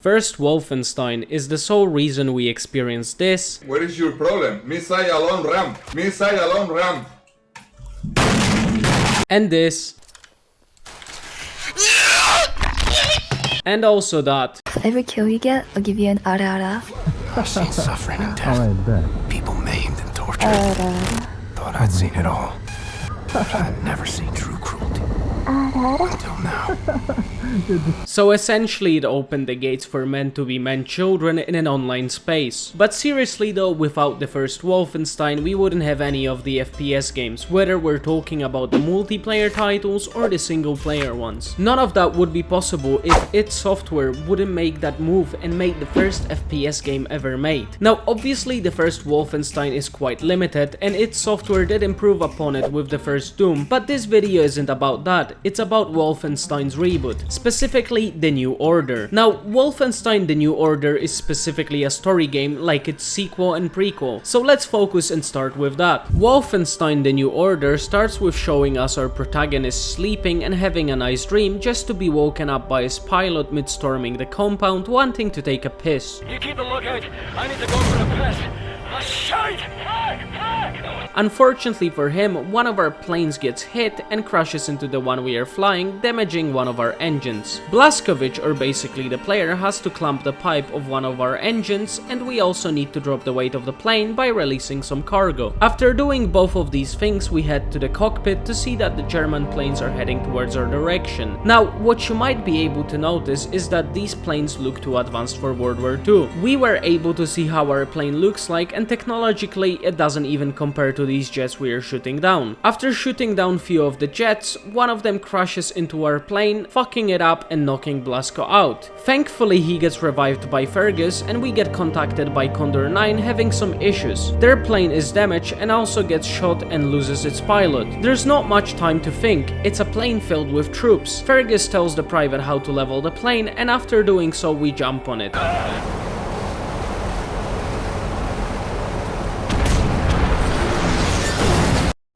First, Wolfenstein is the sole reason we experience this. What is your problem? Missile on ramp. Missile on ramp. And this. And also that. Every kill you get, I'll give you an ara. I've seen suffering and death. People maimed and tortured. Thought I'd seen it all. But I'd never seen true cruelty. Until now. So essentially it opened the gates for men to be men children in an online space. But seriously though, without the first Wolfenstein we wouldn't have any of the FPS games, whether we're talking about the multiplayer titles or the single player ones. None of that would be possible if id Software wouldn't make that move and make the first FPS game ever made. Now obviously the first Wolfenstein is quite limited and id Software did improve upon it with the first Doom, but this video isn't about that, it's about Wolfenstein's reboot, specifically The New Order. Now, Wolfenstein The New Order is specifically a story game like its sequel and prequel, so let's focus and start with that. Wolfenstein The New Order starts with showing us our protagonist sleeping and having a nice dream just to be woken up by his pilot mid-storming the compound wanting to take a piss. You keep a lookout, I need to go for a piss. A shite! Unfortunately for him, one of our planes gets hit and crashes into the one we are flying, damaging one of our engines. Blazkowicz, or basically the player, has to clamp the pipe of one of our engines, and we also need to drop the weight of the plane by releasing some cargo. After doing both of these things, we head to the cockpit to see that the German planes are heading towards our direction. Now, what you might be able to notice is that these planes look too advanced for World War II. We were able to see how our plane looks like, and technologically it doesn't even compare to these jets we are shooting down. After shooting down few of the jets, one of them crashes into our plane, fucking it up and knocking Blazko out. Thankfully he gets revived by Fergus and we get contacted by Condor 9 having some issues. Their plane is damaged and also gets shot and loses its pilot. There's not much time to think, it's a plane filled with troops. Fergus tells the private how to level the plane and after doing so we jump on it.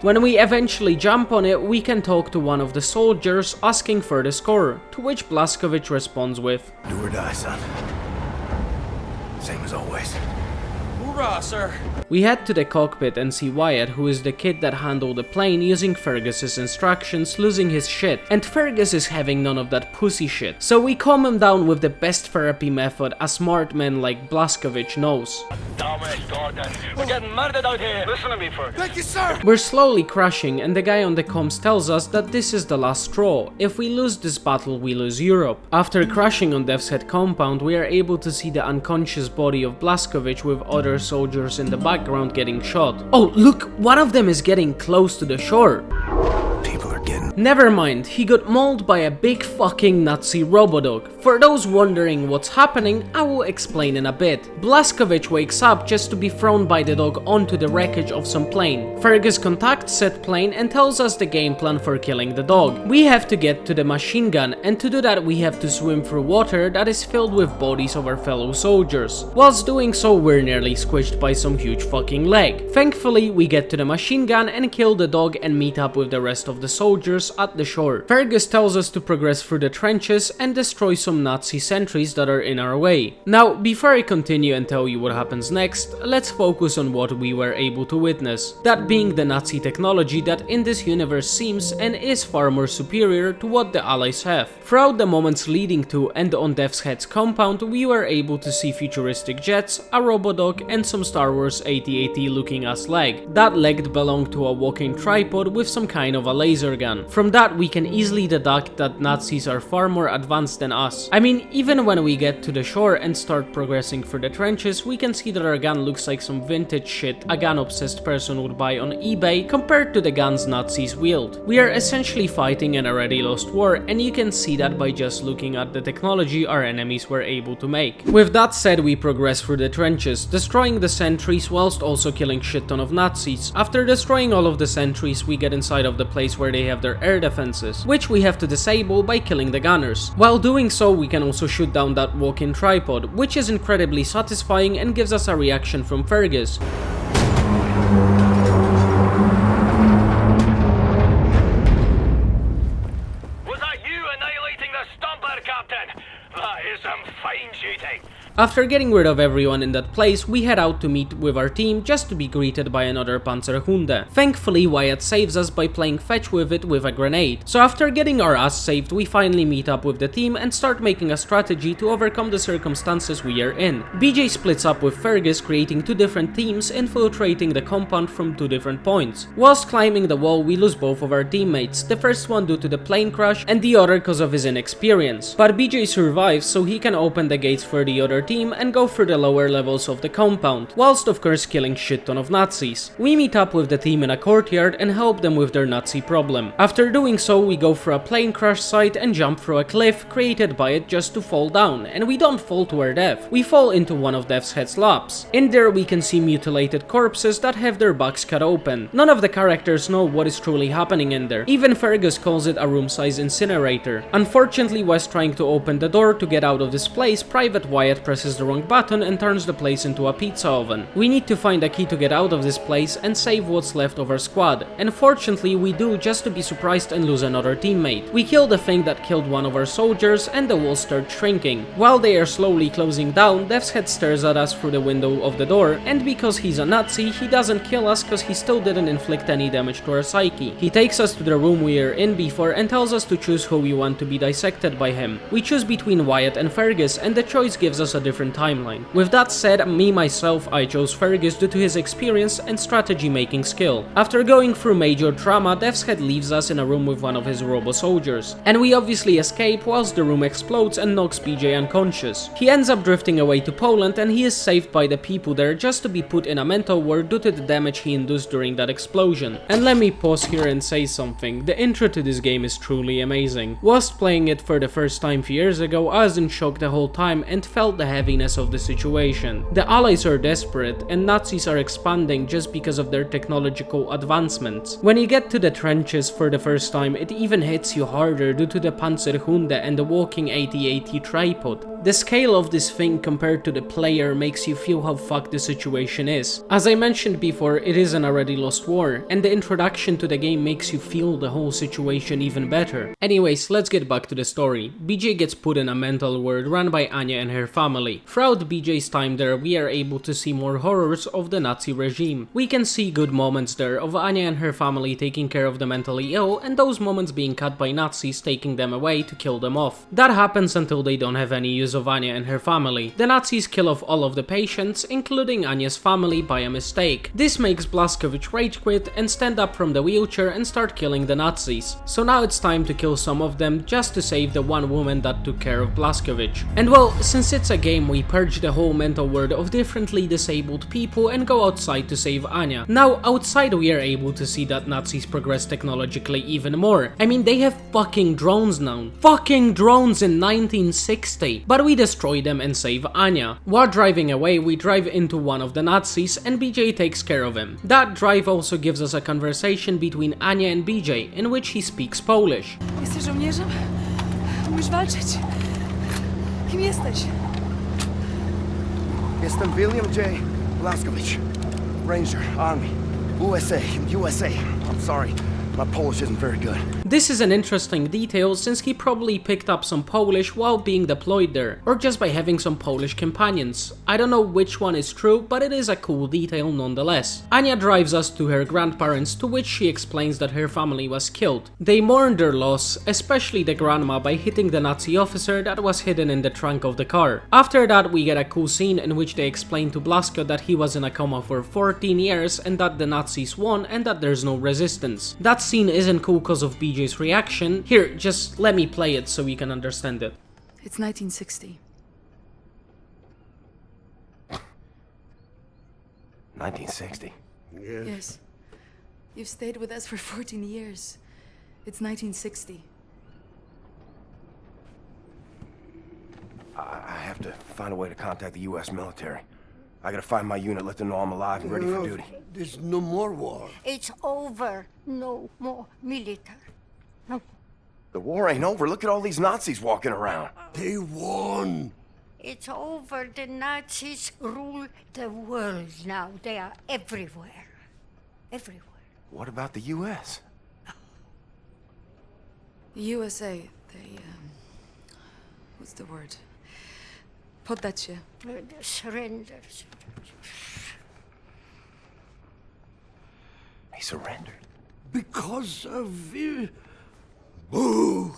When we eventually jump on it, we can talk to one of the soldiers asking for the score, to which Blazkowicz responds with, Do or die, son. Same as always. Hoorah, sir! We head to the cockpit and see Wyatt, who is the kid that handled the plane using Fergus's instructions, losing his shit, and Fergus is having none of that pussy shit. So we calm him down with the best therapy method a smart man like Blazkowicz knows. Damn it, Gordon. We're getting murdered out here. Listen to me first. Thank you, sir! We're slowly crashing and the guy on the comms tells us that this is the last straw. If we lose this battle, we lose Europe. After crashing on Death's Head compound, we are able to see the unconscious body of Blazkowicz with other soldiers in the background getting shot. Oh, look, one of them is getting close to the shore. People are getting... Never mind, he got mauled by a big fucking Nazi robodog. For those wondering what's happening, I will explain in a bit. Blazkowicz wakes up just to be thrown by the dog onto the wreckage of some plane. Fergus contacts said plane and tells us the game plan for killing the dog. We have to get to the machine gun, and to do that we have to swim through water that is filled with bodies of our fellow soldiers. Whilst doing so, we're nearly squished by some huge fucking leg. Thankfully, we get to the machine gun and kill the dog and meet up with the rest of the soldiers at the shore. Fergus tells us to progress through the trenches and destroy some Nazi sentries that are in our way. Now, before I continue and tell you what happens next, let's focus on what we were able to witness. That being the Nazi technology that in this universe seems and is far more superior to what the Allies have. Throughout the moments leading to and on Death's Head's compound, we were able to see futuristic jets, a robodog, and some Star Wars AT-AT looking ass leg. That leg belonged to a walking tripod with some kind of a laser gun. From that we can easily deduct that Nazis are far more advanced than us. I mean, even when we get to the shore and start progressing through the trenches, we can see that our gun looks like some vintage shit a gun-obsessed person would buy on eBay compared to the guns Nazis wield. We are essentially fighting an already lost war, and you can see that by just looking at the technology our enemies were able to make. With that said, we progress through the trenches, destroying the sentries whilst also killing shit ton of Nazis. After destroying all of the sentries, we get inside of the place where they have their air defenses, which we have to disable by killing the gunners. While doing so, we can also shoot down that walk-in tripod, which is incredibly satisfying and gives us a reaction from Fergus. Was that you annihilating the stumper, Captain? That is some fine shooting. say. After getting rid of everyone in that place, we head out to meet with our team just to be greeted by another Panzerhunde. Thankfully, Wyatt saves us by playing fetch with it with a grenade. So after getting our ass saved, we finally meet up with the team and start making a strategy to overcome the circumstances we are in. BJ splits up with Fergus, creating two different teams, infiltrating the compound from two different points. Whilst climbing the wall, we lose both of our teammates, the first one due to the plane crash and the other because of his inexperience. But BJ survives, so he can open the gates for the other team and go through the lower levels of the compound, whilst of course killing shit ton of Nazis. We meet up with the team in a courtyard and help them with their Nazi problem. After doing so, we go through a plane crash site and jump through a cliff created by it just to fall down, and we don't fall to our death, we fall into one of Death's Head's labs. In there we can see mutilated corpses that have their backs cut open. None of the characters know what is truly happening in there, even Fergus calls it a room-size incinerator. Unfortunately, whilst trying to open the door to get out of this place, Private Wyatt presses the wrong button and turns the place into a pizza oven. We need to find a key to get out of this place and save what's left of our squad, and fortunately we do, just to be surprised and lose another teammate. We kill the thing that killed one of our soldiers and the walls start shrinking. While they are slowly closing down, Death's Head stares at us through the window of the door, and because he's a Nazi, he doesn't kill us because he still didn't inflict any damage to our psyche. He takes us to the room we are in before and tells us to choose who we want to be dissected by him. We choose between Wyatt and Fergus, and the choice gives us a different timeline. With that said, myself, I chose Fergus due to his experience and strategy making skill. After going through major trauma, Death's Head leaves us in a room with one of his robo-soldiers, and we obviously escape whilst the room explodes and knocks BJ unconscious. He ends up drifting away to Poland and he is saved by the people there just to be put in a mental ward due to the damage he induced during that explosion. And let me pause here and say something, the intro to this game is truly amazing. Whilst playing it for the first time a few years ago, I was in shock the whole time and felt the heaviness of the situation. The Allies are desperate and Nazis are expanding just because of their technological advancements. When you get to the trenches for the first time, it even hits you harder due to the Panzerhunde and the walking AT-AT tripod. The scale of this thing compared to the player makes you feel how fucked the situation is. As I mentioned before, it is an already lost war, and the introduction to the game makes you feel the whole situation even better. Anyways, let's get back to the story. BJ gets put in a mental ward run by Anya and her family. Throughout BJ's time there, we are able to see more horrors of the Nazi regime. We can see good moments there of Anya and her family taking care of the mentally ill, and those moments being cut by Nazis taking them away to kill them off. That happens until they don't have any use of Anya and her family. The Nazis kill off all of the patients, including Anya's family, by a mistake. This makes Blazkowicz rage quit and stand up from the wheelchair and start killing the Nazis. So now it's time to kill some of them just to save the one woman that took care of Blazkowicz. And well, since it's a game, we purge the whole mental world of differently disabled people and go outside to save Anya. Now outside we are able to see that Nazis progress technologically even more. I mean, they have fucking drones now. Fucking drones in 1960. But we destroy them and save Anya. While driving away, we drive into one of the Nazis and BJ takes care of him. That drive also gives us a conversation between Anya and BJ, in which he speaks Polish. Jesteś żołnierzem? Umiesz walczyć? Kim jesteś? Jestem William J. Blazkowicz, Ranger, Army, USA. I'm sorry, my Polish isn't very good. This is an interesting detail since he probably picked up some Polish while being deployed there, or just by having some Polish companions. I don't know which one is true, but it is a cool detail nonetheless. Anya drives us to her grandparents, to which she explains that her family was killed. They mourn their loss, especially the grandma, by hitting the Nazi officer that was hidden in the trunk of the car. After that we get a cool scene in which they explain to Blazko that he was in a coma for 14 years and that the Nazis won and that there's no resistance. That scene isn't cool because of BJ's reaction. Here, just let me play it so we can understand it. It's 1960. 1960. Yes. You've stayed with us for 14 years. It's 1960. I have to find a way to contact the U.S. military. I gotta find my unit, let them know I'm alive and ready for duty. There's no more war. It's over. No more military. No. The war ain't over. Look at all these Nazis walking around. They won. It's over. The Nazis rule the world now. They are everywhere. Everywhere. What about the U.S.? The USA, they, what's the word? Poddać się. Surrender. He surrendered. Because of... Boo!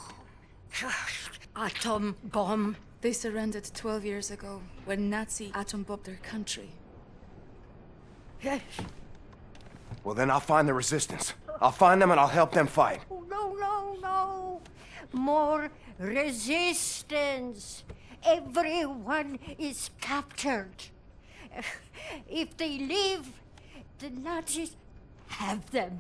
Atom bomb. They surrendered 12 years ago when Nazi atom bombed their country. Yes. Well, then I'll find the resistance. I'll find them and I'll help them fight. Oh, no. More resistance. Everyone is captured. If they leave, the Nazis have them.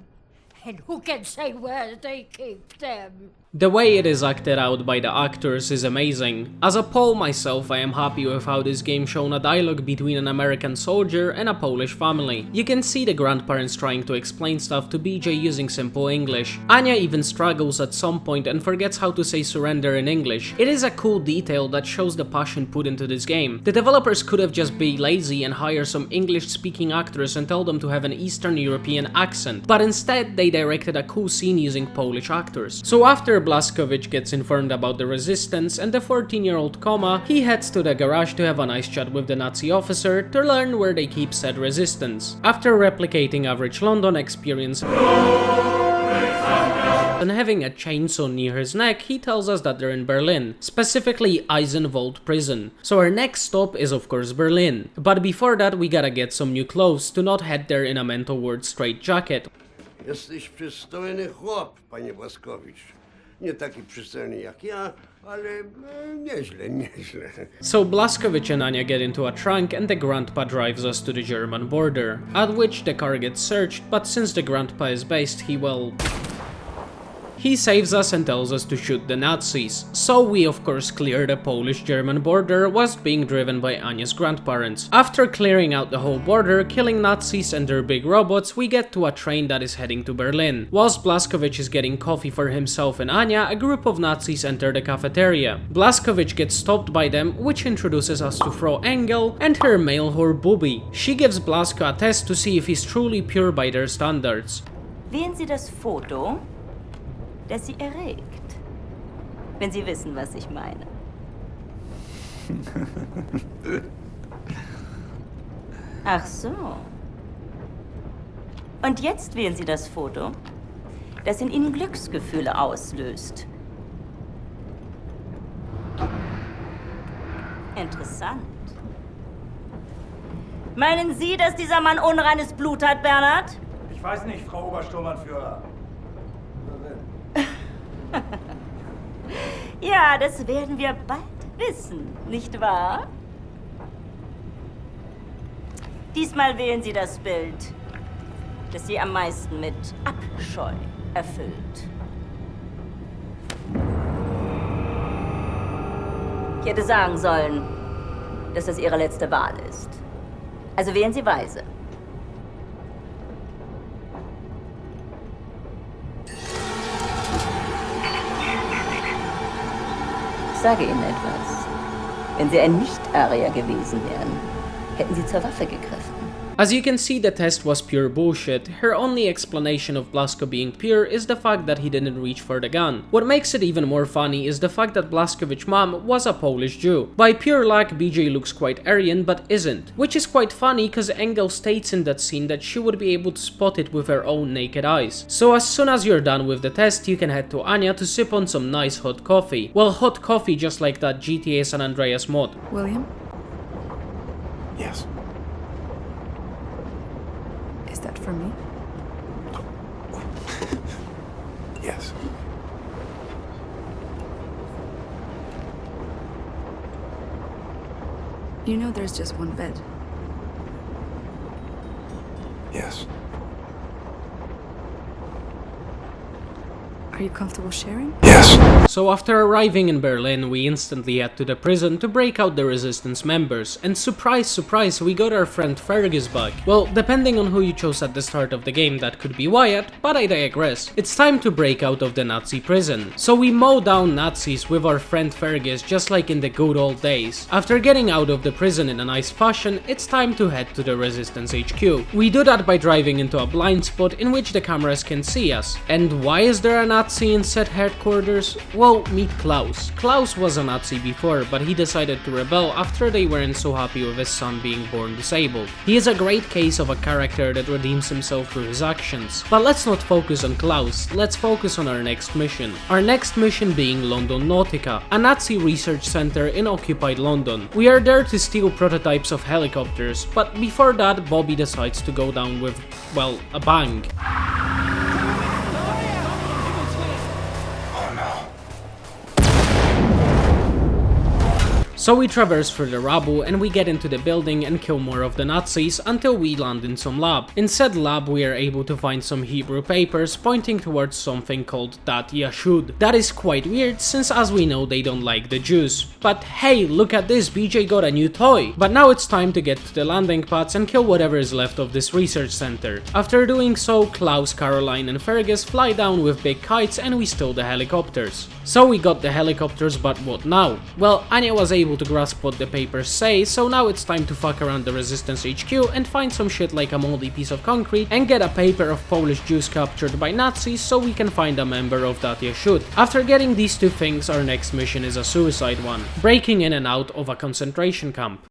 And who can say where they keep them? The way it is acted out by the actors is amazing. As a Pole myself, I am happy with how this game shown a dialogue between an American soldier and a Polish family. You can see the grandparents trying to explain stuff to BJ using simple English. Anya even struggles at some point and forgets how to say surrender in English. It is a cool detail that shows the passion put into this game. The developers could have just been lazy and hire some English-speaking actors and tell them to have an Eastern European accent, but instead they directed a cool scene using Polish actors. So after Blazkowicz gets informed about the resistance and the 14-year-old Koma, he heads to the garage to have a nice chat with the Nazi officer to learn where they keep said resistance. After replicating average London experience and having a chainsaw near his neck, he tells us that they're in Berlin, specifically Eisenwald prison. So our next stop is of course Berlin, but before that we gotta get some new clothes to not head there in a mental ward straitjacket. Jesteś przystojny chłop, panie Błaskowicz. Nie taki przystojny jak ja, ale nieźle. So Blazkowicz and Anya get into a trunk and the grandpa drives us to the German border, at which the car gets searched, but since the grandpa is based, he saves us and tells us to shoot the Nazis. So we of course clear the Polish-German border whilst being driven by Anya's grandparents. After clearing out the whole border, killing Nazis and their big robots, we get to a train that is heading to Berlin. Whilst Blazkowicz is getting coffee for himself and Anya, a group of Nazis enter the cafeteria. Blazkowicz gets stopped by them, which introduces us to Frau Engel and her male whore Bubi. She gives Blazko a test to see if he's truly pure by their standards. Wählen Sie das Foto, das Sie erregt. Wenn Sie wissen, was ich meine. Ach so. Und jetzt wählen Sie das Foto, das in Ihnen Glücksgefühle auslöst. Interessant. Meinen Sie, dass dieser Mann unreines Blut hat, Bernhard? Ich weiß nicht, Frau Obersturmanführer. Ja, das werden wir bald wissen, nicht wahr? Diesmal wählen Sie das Bild, das Sie am meisten mit Abscheu erfüllt. Ich hätte sagen sollen, dass das Ihre letzte Wahl ist. Also wählen Sie weise. Ich sage Ihnen etwas. Wenn Sie ein Nicht-Arier gewesen wären, hätten Sie zur Waffe gegriffen. As you can see, the test was pure bullshit. Her only explanation of Blazko being pure is the fact that he didn't reach for the gun. What makes it even more funny is the fact that Blazkowicz's mom was a Polish Jew. By pure luck, BJ looks quite Aryan but isn't, which is quite funny cause Engel states in that scene that she would be able to spot it with her own naked eyes. So as soon as you're done with the test, you can head to Anya to sip on some nice hot coffee. Well, hot coffee just like that GTA San Andreas mod. William? Yes. Is that for me? Yes. You know there's just one bed. Yes. Are you comfortable sharing? Yes. So after arriving in Berlin, we instantly head to the prison to break out the resistance members, and surprise surprise, we got our friend Fergus back. Well, depending on who you chose at the start of the game, that could be Wyatt, but I digress. It's time to break out of the Nazi prison. So we mow down Nazis with our friend Fergus just like in the good old days. After getting out of the prison in a nice fashion, it's time to head to the Resistance HQ. We do that by driving into a blind spot in which the cameras can see us. And why is there a Nazi Nazi in said headquarters? Well, meet Klaus. Klaus was a Nazi before, but he decided to rebel after they weren't so happy with his son being born disabled. He is a great case of a character that redeems himself through his actions. But let's not focus on Klaus, let's focus on our next mission. Our next mission being London Nautica, a Nazi research center in occupied London. We are there to steal prototypes of helicopters, but before that Bobby decides to go down with, well, a bang. So we traverse through the rubble and we get into the building and kill more of the Nazis until we land in some lab. In said lab we are able to find some Hebrew papers pointing towards something called Dat Yashud. That is quite weird since as we know they don't like the Jews. But hey, look at this, BJ got a new toy! But now it's time to get to the landing pads and kill whatever is left of this research center. After doing so, Klaus, Caroline and Fergus fly down with big kites and we steal the helicopters. So we got the helicopters, but what now? Well, Anya was able to grasp what the papers say, so now it's time to fuck around the Resistance HQ and find some shit like a moldy piece of concrete and get a paper of Polish Jews captured by Nazis so we can find a member of Dat Yashud. After getting these two things, our next mission is a suicide one, breaking in and out of a concentration camp.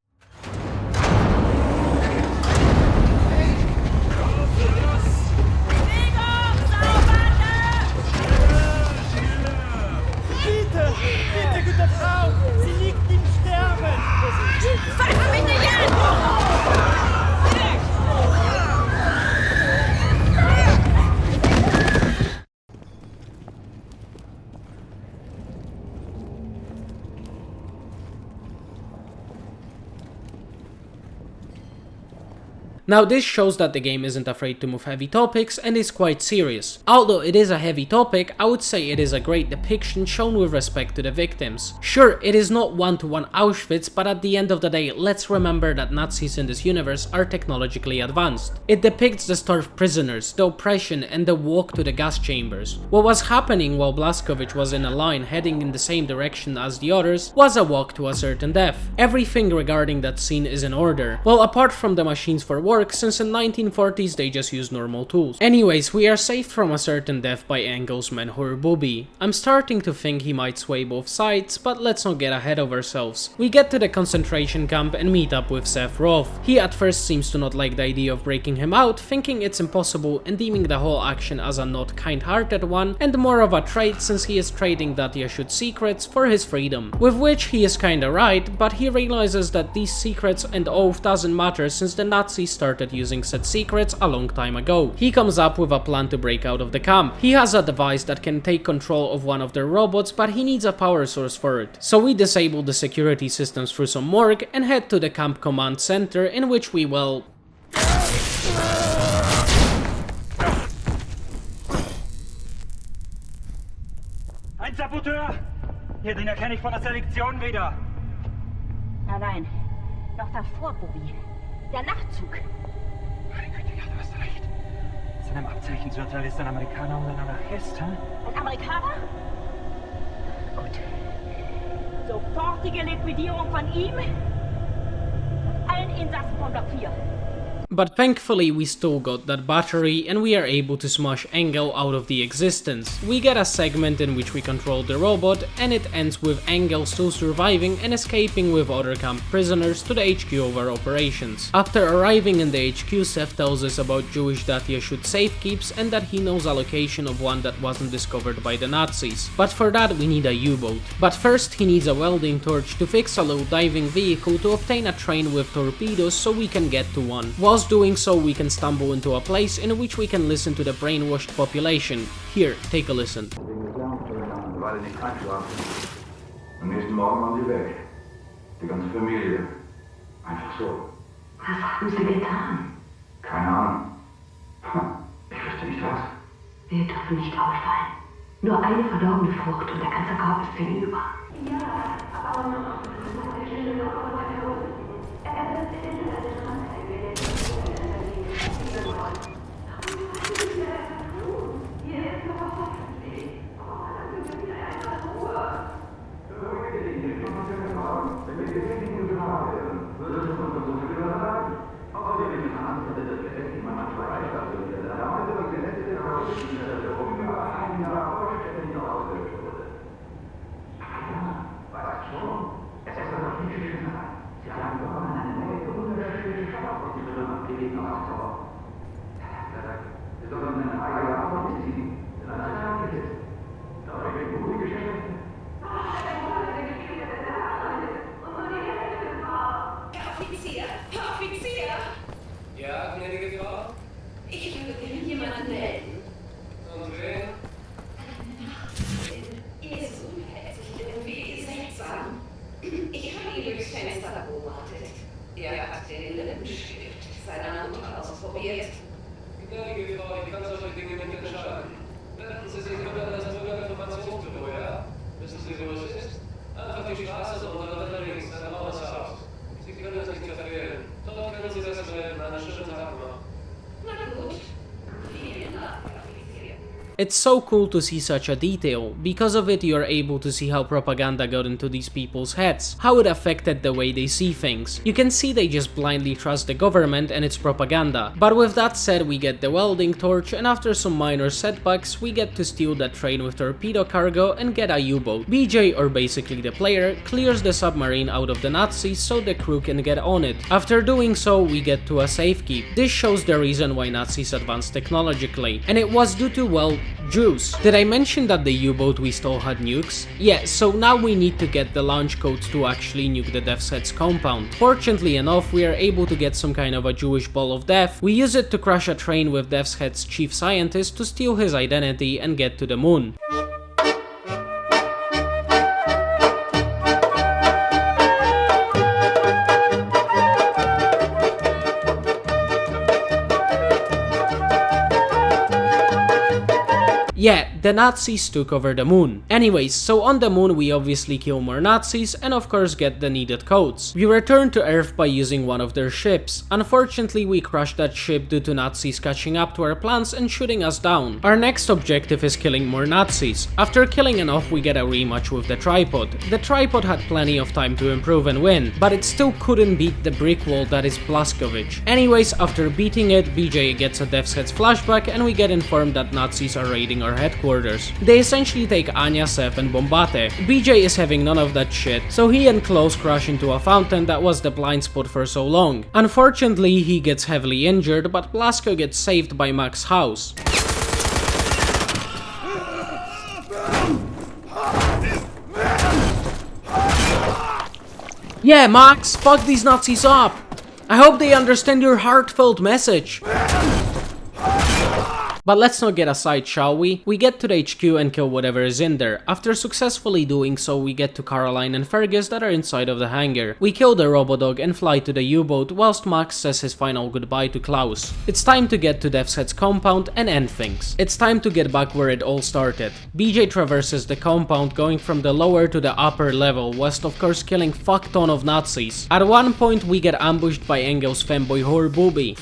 Now this shows that the game isn't afraid to move heavy topics and is quite serious. Although it is a heavy topic, I would say it is a great depiction shown with respect to the victims. Sure, it is not one-to-one Auschwitz, but at the end of the day, let's remember that Nazis in this universe are technologically advanced. It depicts the starved prisoners, the oppression and the walk to the gas chambers. What was happening while Blazkowicz was in a line heading in the same direction as the others was a walk to a certain death. Everything regarding that scene is in order. Well, apart from the machines for work, since in 1940s they just use normal tools. Anyways, we are saved from a certain death by Engel's mentor Booby. I'm starting to think he might sway both sides, but let's not get ahead of ourselves. We get to the concentration camp and meet up with Seth Roth. He at first seems to not like the idea of breaking him out, thinking it's impossible and deeming the whole action as a not kind-hearted one and more of a trade since he is trading Dat Yashud's secrets for his freedom. With which he is kinda right, but he realizes that these secrets and oath doesn't matter since the Nazis started using said secrets a long time ago. He comes up with a plan to break out of the camp. He has a device that can take control of one of their robots, but he needs a power source for it. So we disable the security systems through some work and head to the camp command center in which we will... Ein Saboteur! Hier, den erkenne ich von der Selektion wieder. Nein, noch davor, Bobby. Der Nachtzug. Meine Güte, ja, du hast recht. Zu einem Abzeichensurteil ist ein Amerikaner und ein Anarchist, hä? Ein Amerikaner? Gut. Sofortige Liquidierung von ihm und allen Insassen von Block 4. But thankfully we still got that battery and we are able to smash Engel out of the existence. We get a segment in which we control the robot and it ends with Engel still surviving and escaping with other camp prisoners to the HQ of our operations. After arriving in the HQ, Seth tells us about Jewish Dat Yashud safekeeps and that he knows a location of one that wasn't discovered by the Nazis. But for that we need a U-boat. But first he needs a welding torch to fix a low diving vehicle to obtain a train with torpedoes so we can get to one. Whilst doing so, we can stumble into a place in which we can listen to the brainwashed population. Here, take a listen. Am nächsten Morgen waren sie weg. Die ganze Familie. Einfach so. Was haben sie getan? Keine Ahnung. Ich wüsste nicht was. Wir dürfen nicht auffallen. Nur eine verdorbene Frucht und der ganze Korb ist hinüber. Ja, aber... Ja, gnädige Frau? Ich würde gerne jemanden melden. Und wen? Er ist unheimlich, irgendwie seltsam. Ich habe ihn durchs Fenster beobachtet. Er hat den Lippenstift seiner Mutter ausprobiert. Gnädige Frau, ich kann solche Dinge nicht entscheiden. Wenden Sie sich bitte an das Bürgerinformationsbüro, ja? Wissen Sie, wo es ist? Einfach die Straße runter und dann links, ein Mauers Haus. Sie können es nicht verfehlen. Dort können Sie das melden, einen schönen Tag noch. Na gut. Vielen Dank, Herr Offizier. It's so cool to see such a detail. Because of it, you're able to see how propaganda got into these people's heads, how it affected the way they see things. You can see they just blindly trust the government and its propaganda. But with that said, we get the welding torch, and after some minor setbacks, we get to steal that train with torpedo cargo and get a U-boat. BJ, or basically the player, clears the submarine out of the Nazis so the crew can get on it. After doing so, we get to a safekeep. This shows the reason why Nazis advanced technologically, and it was due to, well, juice. Did I mention that the U-boat we stole had nukes? Yeah, so now we need to get the launch codes to actually nuke the Death's Head's compound. Fortunately enough, we are able to get some kind of a Jewish ball of death. We use it to crash a train with Death's Head's chief scientist to steal his identity and get to the moon. Yeah, the Nazis took over the moon. Anyways, so on the moon we obviously kill more Nazis and of course get the needed codes. We return to Earth by using one of their ships. Unfortunately, we crash that ship due to Nazis catching up to our plans and shooting us down. Our next objective is killing more Nazis. After killing enough, we get a rematch with the tripod. The tripod had plenty of time to improve and win, but it still couldn't beat the brick wall that is Blazkowicz. Anyways, after beating it, BJ gets a Death's Head's flashback and we get informed that Nazis are raiding our headquarters. They essentially take Anya, Seth and Bombate. BJ is having none of that shit, so he and Klaus crash into a fountain that was the blind spot for so long. Unfortunately, he gets heavily injured, but Blasko gets saved by Max's house. Yeah, Max, fuck these Nazis up! I hope they understand your heartfelt message. But let's not get aside, shall we? We get to the HQ and kill whatever is in there. After successfully doing so, we get to Caroline and Fergus that are inside of the hangar. We kill the Robodog and fly to the U-boat whilst Max says his final goodbye to Klaus. It's time to get to Death's Head's compound and end things. It's time to get back where it all started. BJ traverses the compound going from the lower to the upper level, whilst of course killing fuck ton of Nazis. At one point we get ambushed by Engel's femboy whore Booby.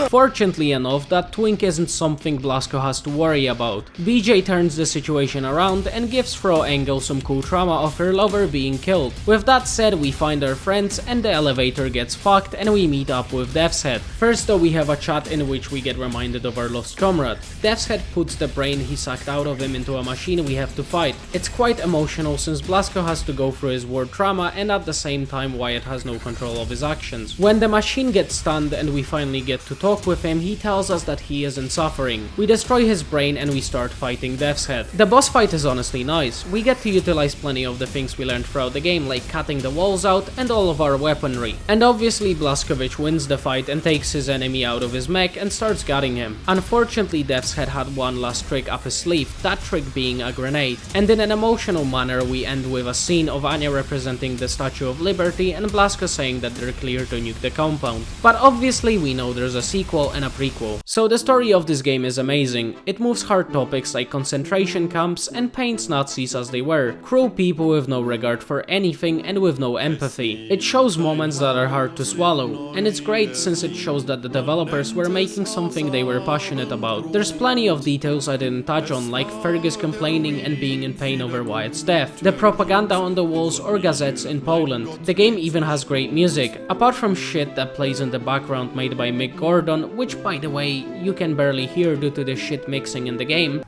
Fortunately enough, that twink isn't something Blasko has to worry about. BJ turns the situation around and gives Fro Engel some cool trauma of her lover being killed. With that said, we find our friends and the elevator gets fucked and we meet up with Death's Head. First though, we have a chat in which we get reminded of our lost comrade. Death's Head puts the brain he sucked out of him into a machine we have to fight. It's quite emotional since Blasko has to go through his war trauma and at the same time Wyatt has no control of his actions. When the machine gets stunned and we finally get to talk with him, he tells us that he isn't suffering. We destroy his brain and we start fighting Death's Head. The boss fight is honestly nice. We get to utilize plenty of the things we learned throughout the game, like cutting the walls out and all of our weaponry. And obviously Blazkowicz wins the fight and takes his enemy out of his mech and starts gutting him. Unfortunately, Death's Head had one last trick up his sleeve, that trick being a grenade. And in an emotional manner we end with a scene of Anya representing the Statue of Liberty and Blasko saying that they're clear to nuke the compound. But obviously we know there's a sequel and a prequel. So the story of this game is amazing. It moves hard topics like concentration camps and paints Nazis as they were, cruel people with no regard for anything and with no empathy. It shows moments that are hard to swallow, and it's great since it shows that the developers were making something they were passionate about. There's plenty of details I didn't touch on, like Fergus complaining and being in pain over Wyatt's death, the propaganda on the walls or gazettes in Poland. The game even has great music, apart from shit that plays in the background made by Mick Gordon, which by the way you can barely hear due to the shit mixing in the game.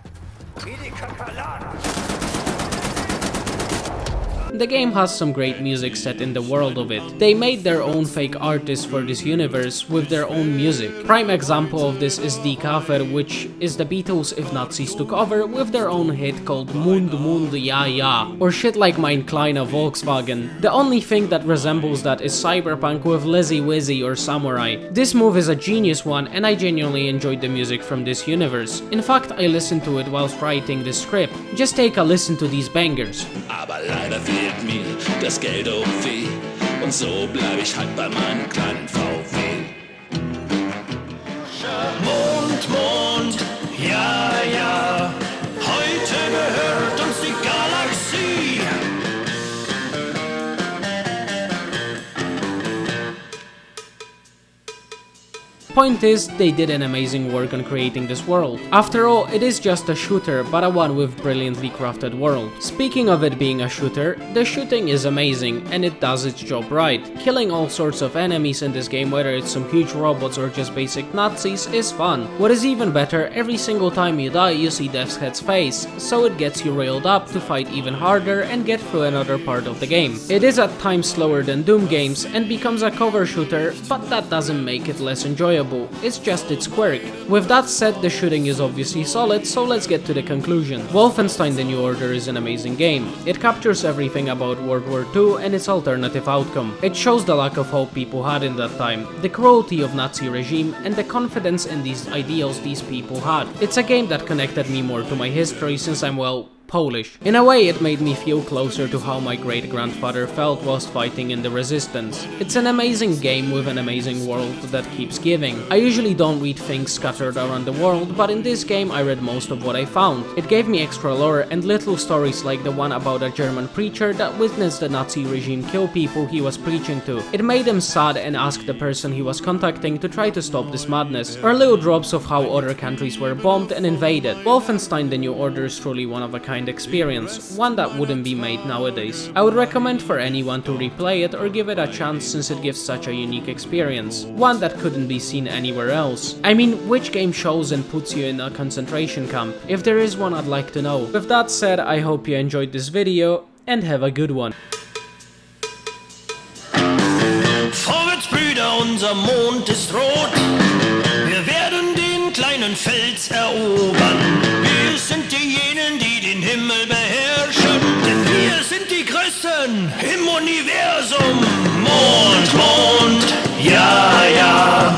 The game has some great music set in the world of it. They made their own fake artists for this universe with their own music. Prime example of this is Die Kaffer, which is the Beatles if Nazis took over with their own hit called Mund Mund Ja Ja, or shit like Mein Kleiner Volkswagen. The only thing that resembles that is Cyberpunk with Lizzy Wizzy or Samurai. This move is a genius one and I genuinely enjoyed the music from this universe. In fact, I listened to it whilst writing the script. Just take a listen to these bangers. Aber leider fehlt mir das Geld auf weh und so bleib ich halt bei meinem kleinen VW. Mond, Mond, ja, ja, heute gehört uns die Galaxie. Point is, they did an amazing work on creating this world. After all, it is just a shooter, but a one with brilliantly crafted world. Speaking of it being a shooter, the shooting is amazing, and it does its job right. Killing all sorts of enemies in this game, whether it's some huge robots or just basic Nazis, is fun. What is even better, every single time you die you see Death's Head's face, so it gets you railed up to fight even harder and get through another part of the game. It is at times slower than Doom games and becomes a cover shooter, but that doesn't make it less enjoyable. It's just its quirk. With that said, the shooting is obviously solid, so let's get to the conclusion. Wolfenstein The New Order is an amazing game. It captures everything about World War II and its alternative outcome. It shows the lack of hope people had in that time, the cruelty of Nazi regime, and the confidence in these ideals these people had. It's a game that connected me more to my history since I'm, well, Polish. In a way, it made me feel closer to how my great-grandfather felt whilst fighting in the resistance. It's an amazing game with an amazing world that keeps giving. I usually don't read things scattered around the world, but in this game I read most of what I found. It gave me extra lore and little stories like the one about a German preacher that witnessed the Nazi regime kill people he was preaching to. It made him sad and asked the person he was contacting to try to stop this madness, or little drops of how other countries were bombed and invaded. Wolfenstein The New Order is truly one of a kind experience, one that wouldn't be made nowadays. I would recommend for anyone to replay it or give it a chance since it gives such a unique experience, one that couldn't be seen anywhere else. I mean, which game shows and puts you in a concentration camp? If there is one, I'd like to know. With that said, I hope you enjoyed this video and have a good one. Vorwärts, Brüder, unser Mond ist rot. Wir werden den kleinen Fels erobern. Wir sind diejenigen, die den Himmel beherrschen. Denn wir sind die Größten im Universum. Mond, Mond, ja, ja.